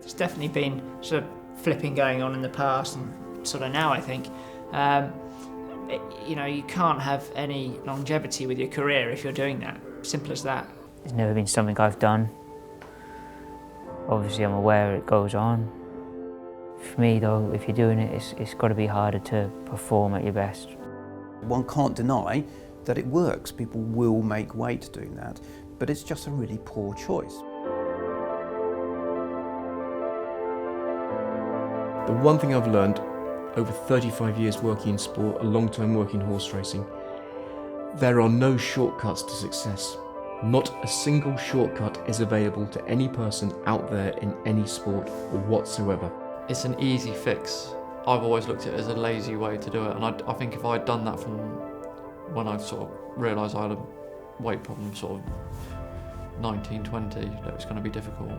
There's definitely been sort of flipping going on in the past and sort of now, I think. You can't have any longevity with your career if you're doing that. Simple as that. It's never been something I've done. Obviously I'm aware it goes on. For me though, if you're doing it, it's got to be harder to perform at your best. One can't deny that it works. People will make weight doing that, but it's just a really poor choice. The one thing I've learned over 35 years working in sport, a long time working horse racing, there are no shortcuts to success. Not a single shortcut is available to any person out there in any sport whatsoever. It's an easy fix. I've always looked at it as a lazy way to do it, and I think if I'd done that from when I sort of realised I had a weight problem, sort of 19, 20, that it was going to be difficult,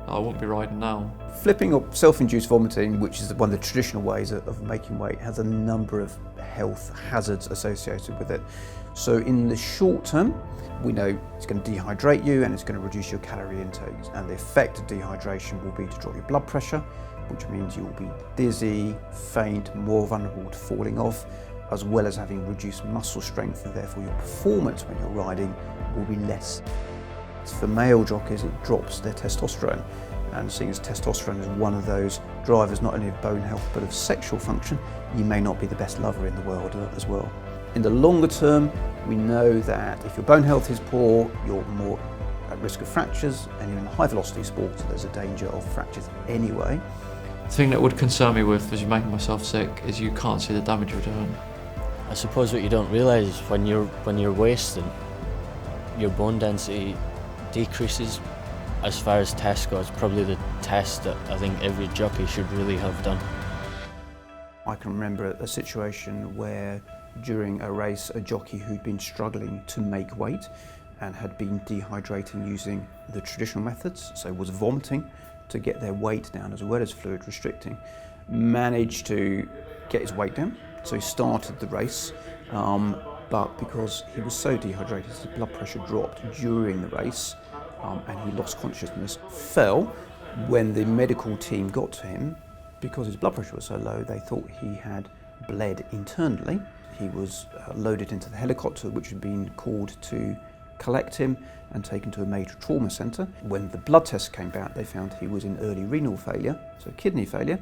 I wouldn't be riding now. Flipping or self-induced vomiting, which is one of the traditional ways of making weight, has a number of health hazards associated with it. So in the short term, we know it's going to dehydrate you and it's going to reduce your calorie intake. And the effect of dehydration will be to drop your blood pressure, which means you'll be dizzy, faint, more vulnerable to falling off, as well as having reduced muscle strength, and therefore your performance when you're riding will be less. For male jockeys, it drops their testosterone, and seeing as testosterone is one of those drivers not only of bone health but of sexual function, you may not be the best lover in the world as well. In the longer term, we know that if your bone health is poor, you're more at risk of fractures, and you're in high velocity sports, there's a danger of fractures anyway. The thing that would concern me with, as you're making myself sick, is you can't see the damage you're doing. I suppose what you don't realise is when you're wasting, your bone density decreases. As far as tests go, it's probably the test that I think every jockey should really have done. I can remember a situation where during a race, a jockey who'd been struggling to make weight and had been dehydrating using the traditional methods, so was vomiting to get their weight down as well as fluid restricting, managed to get his weight down. So he started the race, but because he was so dehydrated, his blood pressure dropped during the race, and he lost consciousness, fell. When the medical team got to him, because his blood pressure was so low, they thought he had bled internally. He was loaded into the helicopter, which had been called to collect him and taken to a major trauma centre. When the blood tests came back, they found he was in early renal failure, so kidney failure,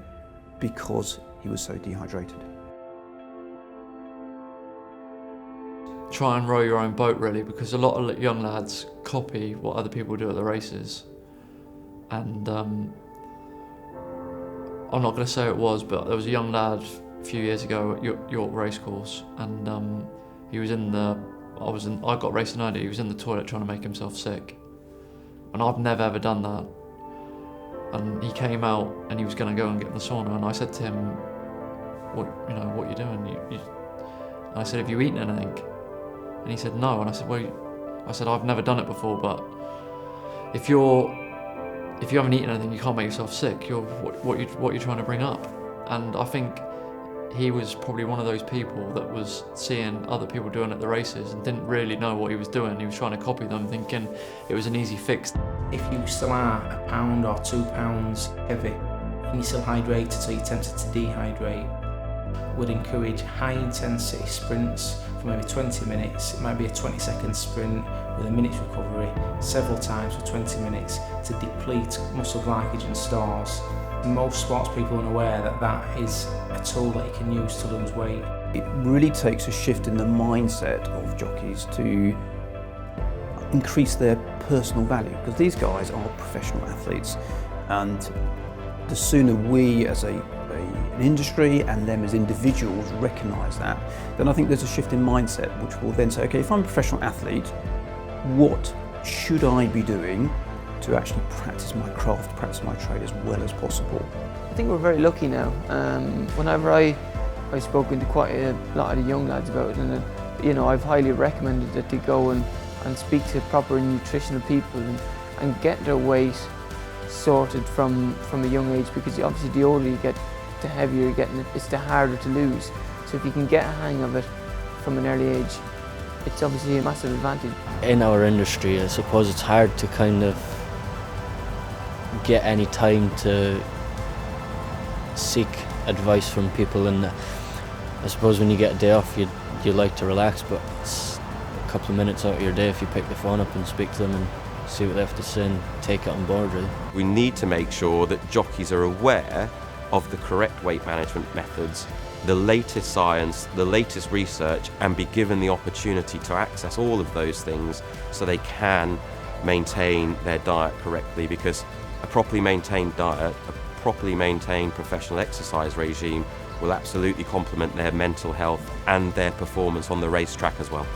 because he was so dehydrated. Try and row your own boat, really, because a lot of young lads copy what other people do at the races. And I'm not going to say it was, but there was a young lad a few years ago at York Racecourse, and he was I got racing early. He was in the toilet trying to make himself sick, and I've never ever done that. And he came out and he was going to go and get in the sauna, and I said to him, "What are you doing?" And I said, "Have you eaten anything?" And he said, "No." And I said, "Well," I said, "I've never done it before, but if you haven't eaten anything, you can't make yourself sick. What you're trying to bring up." And I think he was probably one of those people that was seeing other people doing it at the races and didn't really know what he was doing. He was trying to copy them, thinking it was an easy fix. If you still are a pound or 2 pounds heavy and you're still hydrated, so you're tempted to dehydrate, would encourage high intensity sprints for maybe 20 minutes. It might be a 20-second sprint with a minute's recovery several times for 20 minutes to deplete muscle glycogen stores. Most sports people are unaware that that is a tool that you can use to lose weight. It really takes a shift in the mindset of jockeys to increase their personal value, because these guys are professional athletes, and the sooner we as an industry and them as individuals recognise that, then I think there's a shift in mindset which will then say, okay, if I'm a professional athlete, what should I be doing to actually practice my craft, practice my trade as well as possible? I think we're very lucky now. Whenever I've spoken to quite a lot of the young lads about it, and I've highly recommended that they go and speak to proper nutritional people and get their weight sorted from a young age, because obviously the older you get, the heavier you're getting, it's the harder to lose. So if you can get a hang of it from an early age, it's obviously a massive advantage. In our industry, I suppose it's hard to kind of get any time to seek advice from people, and I suppose when you get a day off you like to relax, but it's a couple of minutes out of your day if you pick the phone up and speak to them and see what they have to say and take it on board, really. We need to make sure that jockeys are aware of the correct weight management methods, the latest science, the latest research, and be given the opportunity to access all of those things so they can maintain their diet correctly, because a properly maintained diet, a properly maintained professional exercise regime will absolutely complement their mental health and their performance on the racetrack as well.